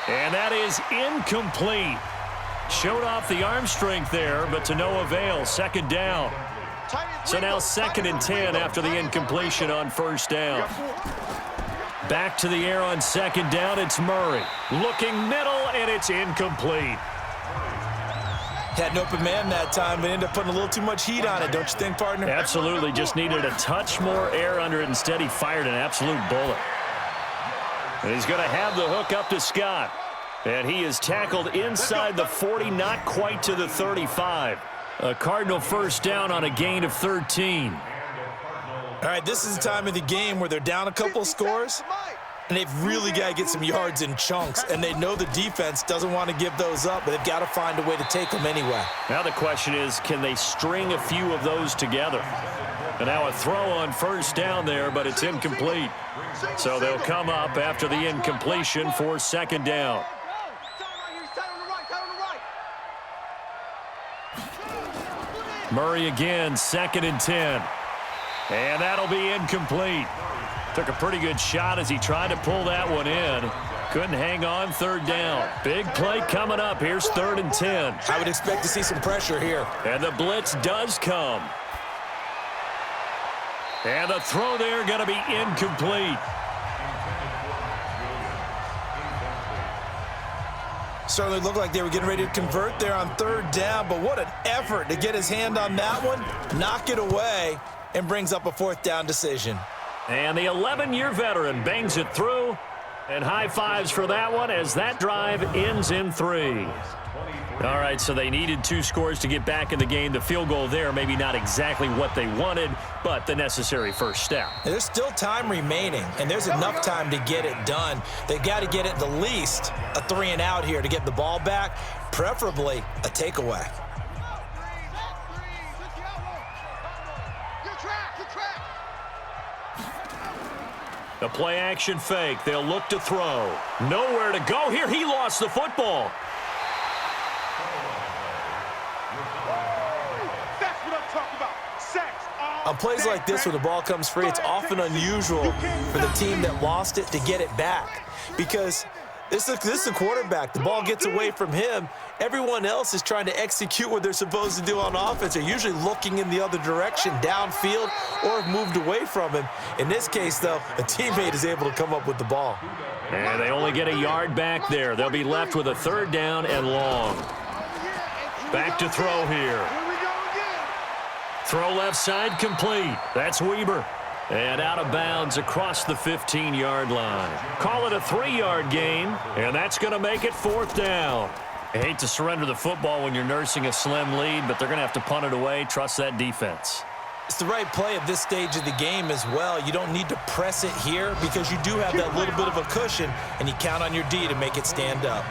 And that is incomplete. Showed off the arm strength there, but to no avail. 2nd down. So now 2nd and 10 after the incompletion on first down. Back to the air on 2nd down, it's Murray. Looking middle, and it's incomplete. Had an open man that time, but ended up putting a little too much heat on it, don't you think, partner? Absolutely, just needed a touch more air under it. Instead, he fired an absolute bullet. And he's going to have the hook up to Scott. And he is tackled inside the 40, not quite to the 35. A Cardinal first down on a gain of 13. All right, this is the time of the game where they're down a couple of scores, and they've really got to get some yards in chunks, and they know the defense doesn't want to give those up, but they've got to find a way to take them anyway. Now the question is, can they string a few of those together? And now a throw on first down there, but it's incomplete. So they'll come up after the incompletion for 2nd down. Murray again, 2nd and 10. And that'll be incomplete. Took a pretty good shot as he tried to pull that one in. Couldn't hang on, 3rd down. Big play coming up. Here's 3rd and 10. I would expect to see some pressure here. And the blitz does come. And the throw there going to be incomplete. Certainly looked like they were getting ready to convert there on third down, but what an effort to get his hand on that one, knock it away, and brings up a fourth down decision. And the 11-year veteran bangs it through, and high fives for that one as that drive ends in 3. All right, so they needed 2 scores to get back in the game. The field goal there, maybe not exactly what they wanted, but the necessary first step. There's still time remaining, and there's enough time to get it done. They've got to get it the least a 3-and-out here to get the ball back, preferably a takeaway. The play-action fake. They'll look to throw. Nowhere to go here. He lost the football. On plays like this where the ball comes free, it's often unusual for the team that lost it to get it back because this is the quarterback. The ball gets away from him. Everyone else is trying to execute what they're supposed to do on offense. They're usually looking in the other direction, downfield, or have moved away from him. In this case, though, a teammate is able to come up with the ball. And they only get a yard back there. They'll be left with a 3rd down and long. Back to throw here. Throw left side complete. That's Weber. And out of bounds across the 15-yard line. Call it a 3-yard gain, and that's going to make it 4th down. I hate to surrender the football when you're nursing a slim lead, but they're going to have to punt it away. Trust that defense. It's the right play at this stage of the game as well. You don't need to press it here because you do have that little bit of a cushion, and you count on your D to make it stand up.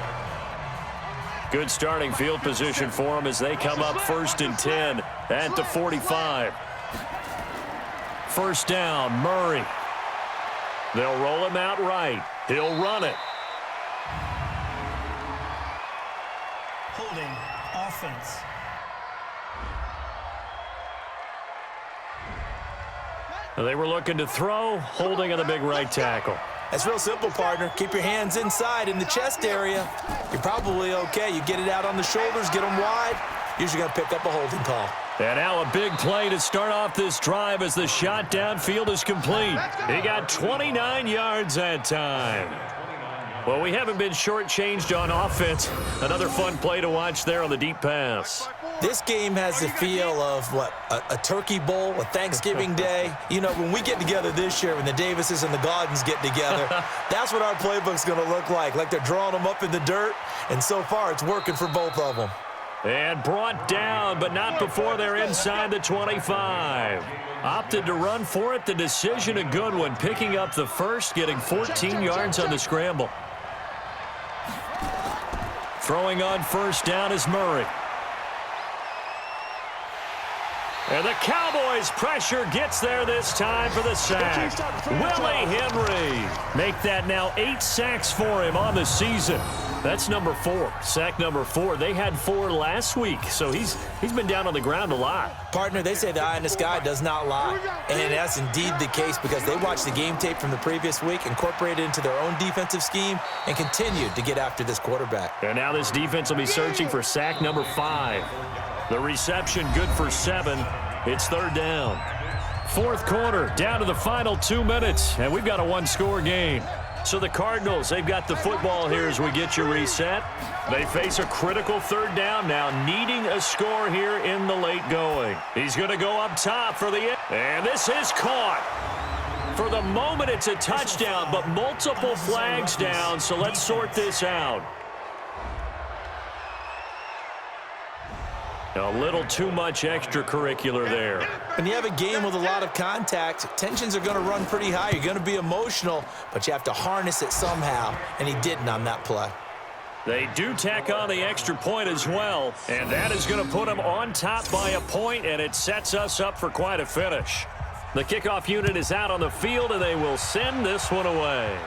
Good starting field position for them as they come up 1st and 10 at the 45. 1st down, Murray. They'll roll him out right. He'll run it. Holding offense. They were looking to throw, holding on the big right tackle. That's real simple, partner. Keep your hands inside in the chest area. You're probably okay. You get it out on the shoulders, get them wide. Usually going to pick up a holding call. And now a big play to start off this drive as the shot downfield is complete. He got 29 yards that time. Well, we haven't been shortchanged on offense. Another fun play to watch there on the deep pass. This game has the feel of, what, a turkey bowl, a Thanksgiving day. You know, when we get together this year, when the Davises and the Gaudens get together, that's what our playbook's going to look like they're drawing them up in the dirt, and so far it's working for both of them. And brought down, but not before they're inside the 25. Opted to run for it. The decision a good one, picking up the first, getting 14 yards on the scramble. Throwing on 1st down is Murray. And the Cowboys' pressure gets there this time for the sack. Willie Henry. Make that now 8 sacks for him on the season. That's number 4. Sack number 4. They had 4 last week, so he's been down on the ground a lot. Partner, they say the eye in the sky does not lie. And that's indeed the case because they watched the game tape from the previous week, incorporated it into their own defensive scheme, and continued to get after this quarterback. And now this defense will be searching for sack number 5. The reception good for 7. It's 3rd down. 4th quarter, down to the final 2 minutes, and we've got a 1-score game. So the Cardinals, they've got the football here as we get you reset. They face a critical 3rd down now, needing a score here in the late going. He's going to go up top for the and this is caught. For the moment, it's a touchdown, but multiple flags down, so let's sort this out. A little too much extracurricular there. When you have a game with a lot of contact, tensions are going to run pretty high. You're going to be emotional, but you have to harness it somehow, and he didn't on that play. They do tack on the extra point as well, and that is going to put them on top by a point, and it sets us up for quite a finish. The kickoff unit is out on the field, and they will send this one away.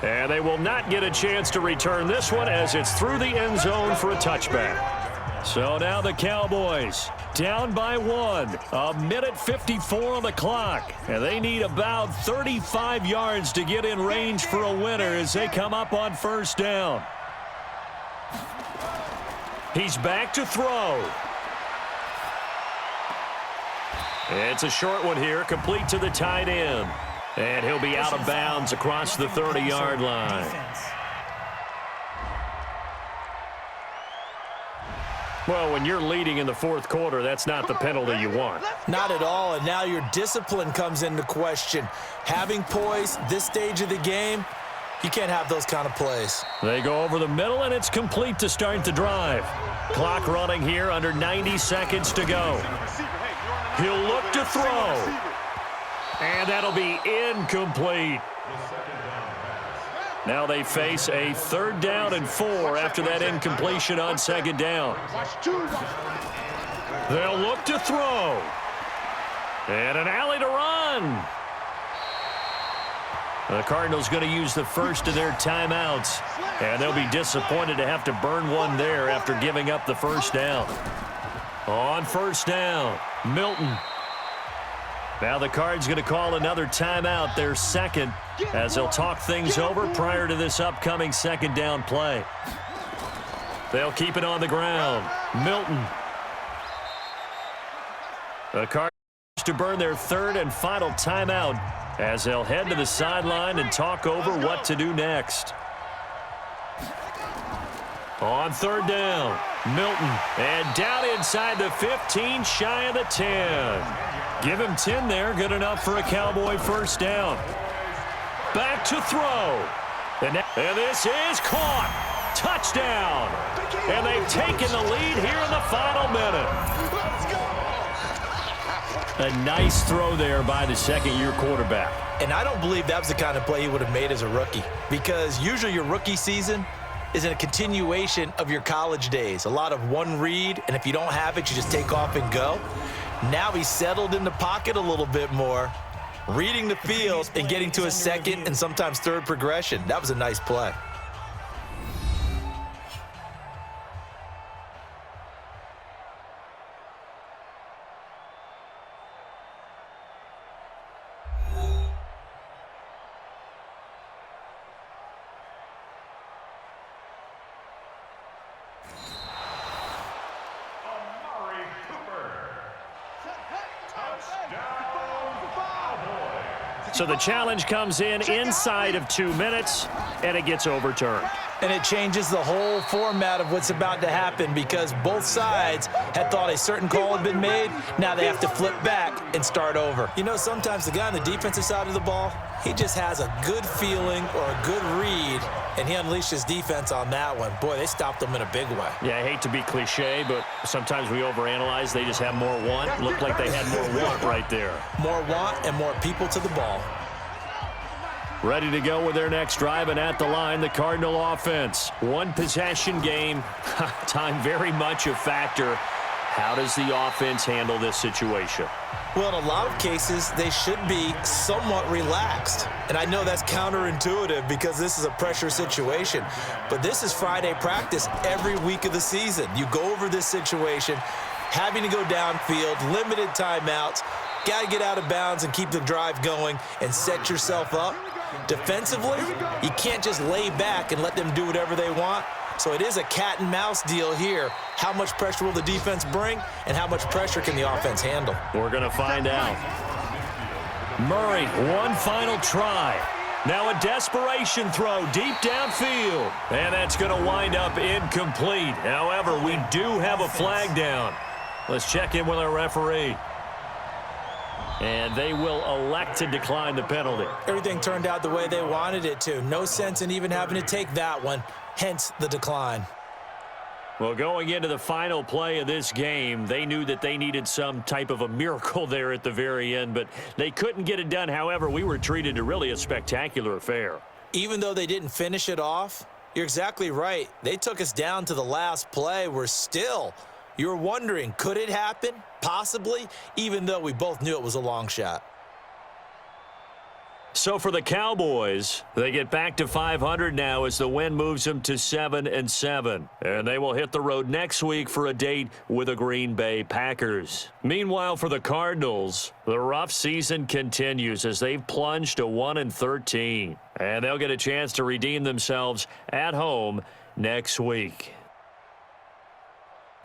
And they will not get a chance to return this one as it's through the end zone for a touchback. So now the Cowboys down by 1. 1:54 on the clock. And they need about 35 yards to get in range for a winner as they come up on 1st down. He's back to throw. It's a short one here, complete to the tight end. And he'll be out of bounds across the 30-yard line. Well, when you're leading in the fourth quarter, that's not the penalty you want. Not at all, and now your discipline comes into question. Having poise this stage of the game, you can't have those kind of plays. They go over the middle, and it's complete to start the drive. Clock running here, under 90 seconds to go. He'll look to throw. And that'll be incomplete. Now they face a 3rd down and 4 after that incompletion on 2nd down. They'll look to throw. And an alley to run. The Cardinals going to use the first of their timeouts. And they'll be disappointed to have to burn one there after giving up the 1st down. On 1st down, Milton. Now the Cards going to call another timeout, their 2nd, as they'll talk things over prior to this upcoming 2nd down play. They'll keep it on the ground. Milton. The Cards to burn their 3rd and final timeout as they'll head to the sideline and talk over what to do next. On 3rd down, Milton. And down inside the 15, shy of the 10. Give him 10 there. Good enough for a Cowboy 1st down. Back to throw. And this is caught. Touchdown. And they've taken the lead here in the final minute. A nice throw there by the 2nd-year quarterback. And I don't believe that was the kind of play he would have made as a rookie, because usually your rookie season is in a continuation of your college days. A lot of one read, and if you don't have it, you just take off and go. Now he's settled in the pocket a little bit more, reading the field and getting to his 2nd and sometimes 3rd progression. That was a nice play. So the challenge comes in inside of 2 minutes, and it gets overturned. And it changes the whole format of what's about to happen, because both sides had thought a certain call had been made. Now they have to flip back and start over. You know, sometimes the guy on the defensive side of the ball, he just has a good feeling or a good read, and he unleashed his defense on that one. Boy, they stopped them in a big way. Yeah, I hate to be cliche, but sometimes we overanalyze. They just have more want. Looked like they had more want right there. More want and more people to the ball. Ready to go with their next drive, and at the line, the Cardinal offense. One possession game. Time very much a factor. How does the offense handle this situation? Well, in a lot of cases, they should be somewhat relaxed. And I know that's counterintuitive because this is a pressure situation. But this is Friday practice every week of the season. You go over this situation, having to go downfield, limited timeouts, got to get out of bounds and keep the drive going and set yourself up. Defensively, you can't just lay back and let them do whatever they want. So it is a cat and mouse deal here. How much pressure will the defense bring, and how much pressure can the offense handle? We're going to find out. Murray, one final try. Now a desperation throw deep downfield. And that's going to wind up incomplete. However, we do have a flag down. Let's check in with our referee. And they will elect to decline the penalty. Everything turned out the way they wanted it to. No sense in even having to take that one, hence the decline. Well, going into the final play of this game, they knew that they needed some type of a miracle there at the very end, but they couldn't get it done. However, we were treated to really a spectacular affair. Even though they didn't finish it off, you're exactly right. They took us down to the last play. You're wondering, could it happen? Possibly, even though we both knew it was a long shot. So for the Cowboys, they get back to 500 now as the win moves them to 7-7. And they will hit the road next week for a date with the Green Bay Packers. Meanwhile, for the Cardinals, the rough season continues as they've plunged to 1-13. And they'll get a chance to redeem themselves at home next week.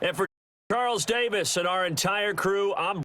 And for Charles Davis and our entire crew, I'm